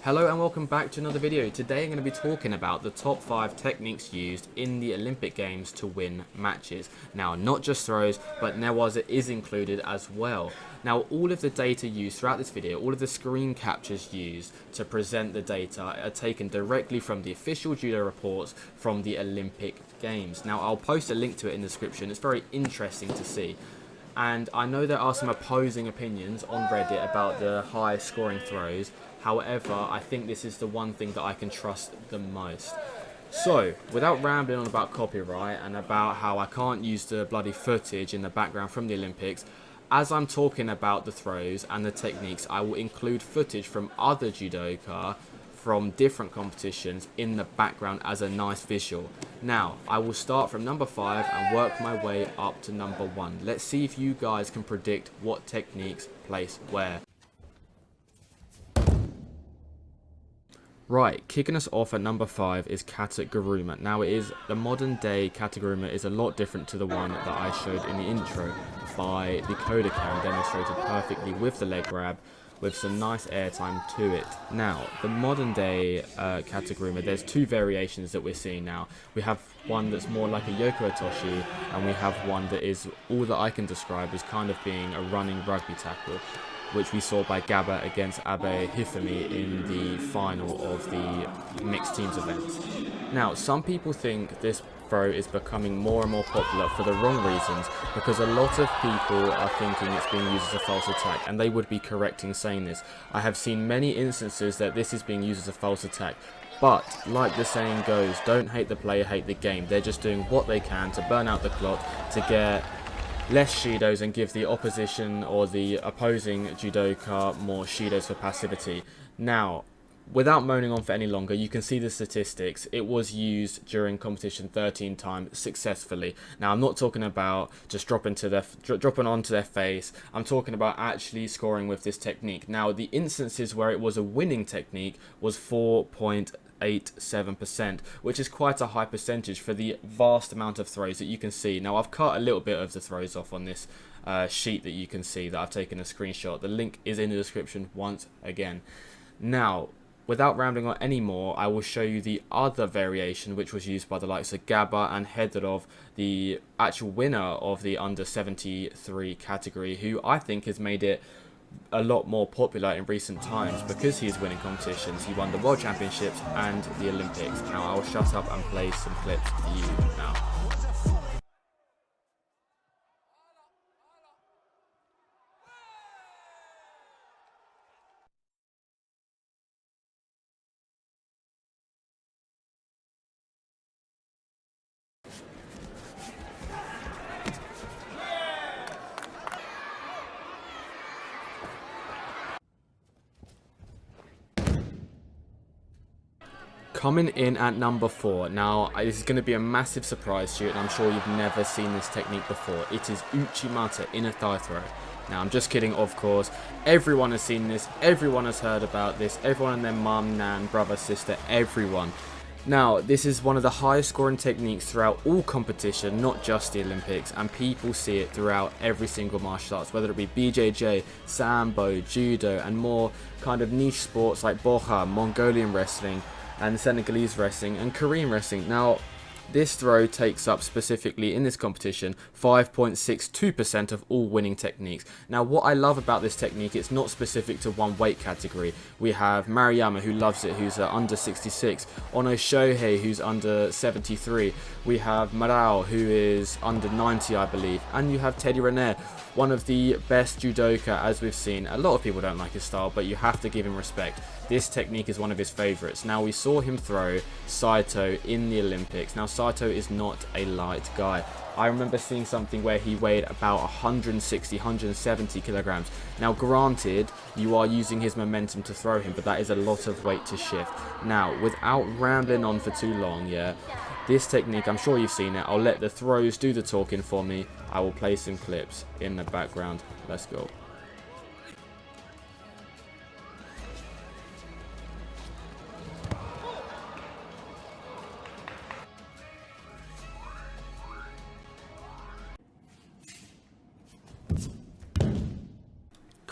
Hello and welcome back to another video. Today I'm going to be talking about the top 5 techniques used in the Olympic Games to win matches. Now, not just throws, but newaza is included as well. Now, all of the data used throughout this video, all of the screen captures used to present the data are taken directly from the official judo reports from the Olympic Games. Now, I'll post a link to it in the description. It's very interesting to see. And I know there are some opposing opinions on Reddit about the high scoring throws. However, I think this is the one thing that I can trust the most. So, without rambling on about copyright and about how I can't use the bloody footage in the background from the Olympics, as I'm talking about the throws and the techniques, I will include footage from other judoka from different competitions in the background as a nice visual. Now, I will start from number 5 and work my way up to number 1. Let's see if you guys can predict what techniques place where. Right, kicking us off at number 5 is Kata Guma. Now, the modern day Kata Guma is a lot different to the one that I showed in the intro by the Kodokan, demonstrated perfectly with the leg grab, with some nice airtime to it. Now, the modern day Kata Guma, there's two variations that we're seeing now. We have one that's more like a Yoko Otoshi, and we have one that is all that I can describe as kind of being a running rugby tackle, which we saw by Gaba against Abe Hifumi in the final of the mixed teams events. Now, some people think this throw is becoming more and more popular for the wrong reasons, because a lot of people are thinking it's being used as a false attack, and they would be correct in saying this. I have seen many instances that this is being used as a false attack, but like the saying goes, don't hate the player, hate the game. They're just doing what they can to burn out the clock, to get less shidos and give the opposition or the opposing judoka more shidos for passivity. Now, without moaning on for any longer, you can see the statistics. It was used during competition 13 times successfully. Now, I'm not talking about just dropping onto their face. I'm talking about actually scoring with this technique. Now, the instances where it was a winning technique was 4.87%, which is quite a high percentage for the vast amount of throws that you can see. Now, I've cut a little bit of the throws off on this sheet that you can see that I've taken a screenshot. The link is in the description once again. Now, without rambling on any more, I will show you the other variation which was used by the likes of Gaba and Hedorov, the actual winner of the under 73 category, who I think has made it a lot more popular in recent times because he is winning competitions. He won the World Championships and the Olympics. Now, I will shut up and play some clips for you now. Coming in at number 4. Now, this is going to be a massive surprise to you, and I'm sure you've never seen this technique before. It is Uchi inner thigh throw. Now, I'm just kidding, of course. Everyone has seen this. Everyone has heard about this. Everyone and their mum, nan, brother, sister, everyone. Now, this is one of the highest scoring techniques throughout all competition, not just the Olympics, and people see it throughout every single martial arts, whether it be BJJ, Sambo, Judo, and more kind of niche sports like Boha, Mongolian wrestling, and Senegalese wrestling and Korean wrestling. Now, this throw takes up specifically in this competition 5.62% of all winning techniques. Now, what I love about this technique, it's not specific to one weight category. We have Mariyama, who loves it, who's under 66. Ono Shohei, who's under 73. We have Marao, who is under 90, I believe. And you have Teddy Riner, one of the best judoka, as we've seen. A lot of people don't like his style, but you have to give him respect. This technique is one of his favorites. Now, we saw him throw Saito in the Olympics. Now, Saito is not a light guy. I remember seeing something where he weighed about 160, 170 kilograms. Now, granted, you are using his momentum to throw him, but that is a lot of weight to shift. Now, without rambling on for too long, this technique, I'm sure you've seen it. I'll let the throws do the talking for me. I will play some clips in the background. Let's go.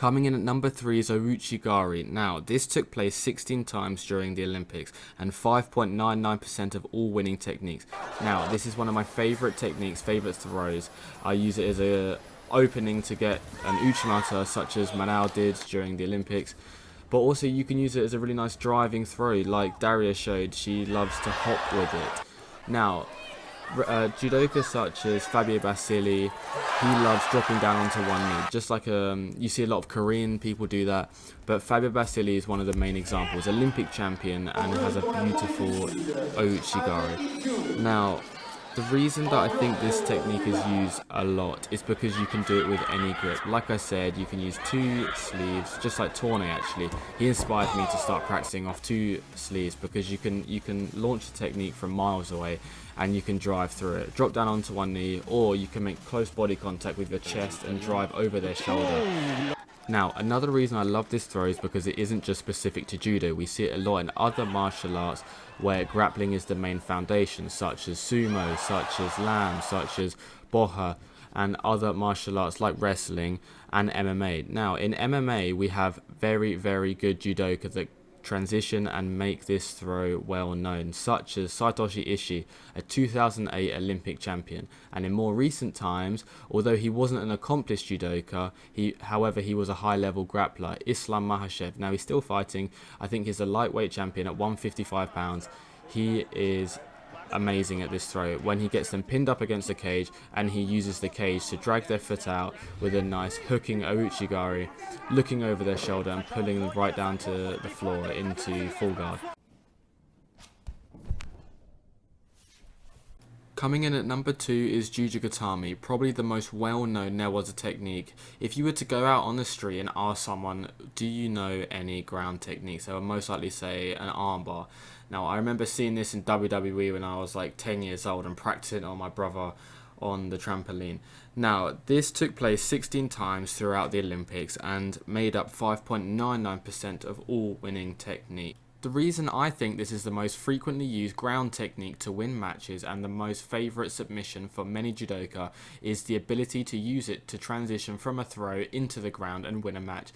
Coming in at number 3 is Igari. Now, this took place 16 times during the Olympics and 5.99% of all winning techniques. Now, this is one of my favourite techniques, favourite throws. I use it as a opening to get an Uchimata such as Manao did during the Olympics. But also you can use it as a really nice driving throw like Daria showed. She loves to hop with it. Now, judokas such as Fabio Basili, he loves dropping down onto one knee, just like you see a lot of Korean people do that, but Fabio Basili is one of the main examples, Olympic champion, and has a beautiful Ouchigari. Now, the reason that I think this technique is used a lot is because you can do it with any grip. Like I said, you can use 2 sleeves, just like Torne actually. He inspired me to start practicing off 2 sleeves because you can launch the technique from miles away and you can drive through it. Drop down onto one knee, or you can make close body contact with your chest and drive over their shoulder. Now, another reason I love this throw is because it isn't just specific to judo. We see it a lot in other martial arts where grappling is the main foundation, such as sumo, such as lam, such as boha, and other martial arts like wrestling and MMA. Now, in MMA, we have very, very good judoka that transition and make this throw well known, such as Satoshi Ishii, a 2008 Olympic champion, and in more recent times, although he wasn't an accomplished judoka, however he was a high level grappler, Islam Makhachev. Now he's still fighting. I think he's a lightweight champion at 155 pounds. He is amazing at this throw when he gets them pinned up against the cage and he uses the cage to drag their foot out with a nice hooking Ouchigari, looking over their shoulder and pulling them right down to the floor into full guard. Coming in at number 2 is Jujigami, probably the most well-known Newaza technique. If you were to go out on the street and ask someone, do you know any ground techniques, they would most likely say an armbar. Now, I remember seeing this in WWE when I was like 10 years old and practicing on my brother on the trampoline. Now, this took place 16 times throughout the Olympics and made up 5.99% of all winning technique. The reason I think this is the most frequently used ground technique to win matches and the most favourite submission for many judoka is the ability to use it to transition from a throw into the ground and win a match.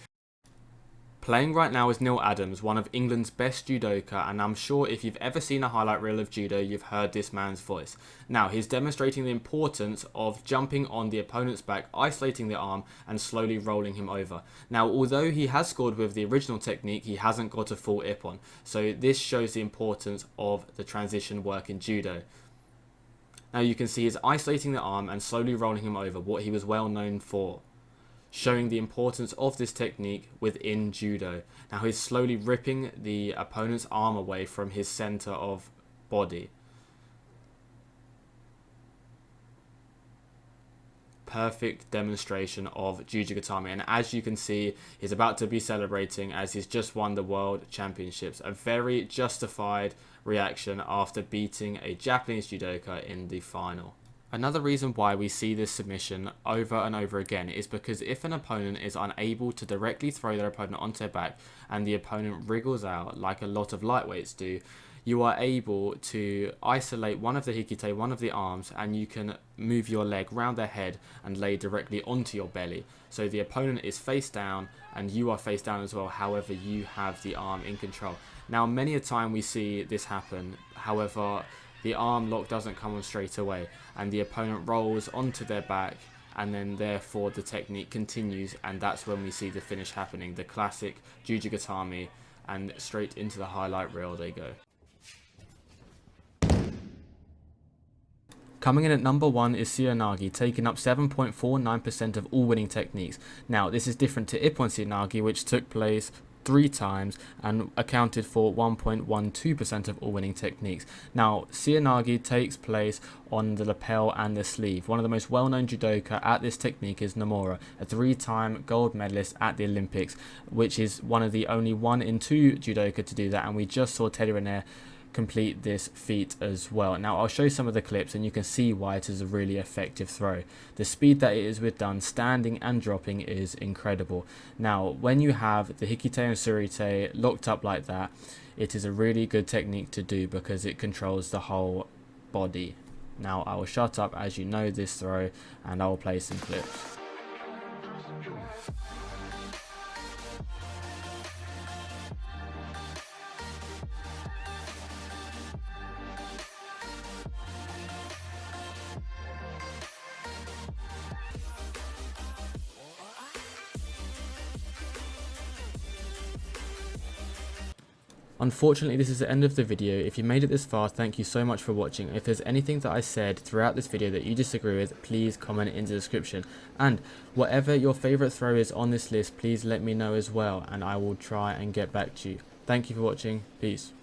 Playing right now is Neil Adams, one of England's best judoka, and I'm sure if you've ever seen a highlight reel of judo, you've heard this man's voice. Now, he's demonstrating the importance of jumping on the opponent's back, isolating the arm, and slowly rolling him over. Now, although he has scored with the original technique, he hasn't got a full ippon. So this shows the importance of the transition work in judo. Now, you can see he's isolating the arm and slowly rolling him over, what he was well known for, showing the importance of this technique within judo. Now he's slowly ripping the opponent's arm away from his center of body. Perfect demonstration of Jujigami, and as you can see, he's about to be celebrating as he's just won the World Championships. A very justified reaction after beating a Japanese judoka in the final. Another reason why we see this submission over and over again is because if an opponent is unable to directly throw their opponent onto their back and the opponent wriggles out like a lot of lightweights do, you are able to isolate one of the hikite, one of the arms, and you can move your leg round their head and lay directly onto your belly. So the opponent is face down and you are face down as well, however you have the arm in control. Now many a time we see this happen, however the arm lock doesn't come on straight away and the opponent rolls onto their back, and then therefore the technique continues, and that's when we see the finish happening, the classic Jujigami, and straight into the highlight reel they go. Coming in at number 1 is Seoinage, taking up 7.49% of all winning techniques. Now this is different to Ippon Seoinage, which took place 3 times and accounted for 1.12% of all winning techniques. Now, Seoinage takes place on the lapel and the sleeve. One of the most well-known judoka at this technique is Nomura, a 3-time gold medalist at the Olympics, which is one of the only 1 in 2 judoka to do that, and we just saw Teddy Riner complete this feat as well. Now I'll show you some of the clips and you can see why it is a really effective throw. The speed that it is with done standing and dropping is incredible. Now when you have the hikite and surite locked up like that, it is a really good technique to do because it controls the whole body. Now I will shut up as you know this throw and I will play some clips. Unfortunately, this is the end of the video. If you made it this far, thank you so much for watching. If there's anything that I said throughout this video that you disagree with, please comment in the description. And whatever your favourite throw is on this list, please let me know as well, and I will try and get back to you. Thank you for watching. Peace.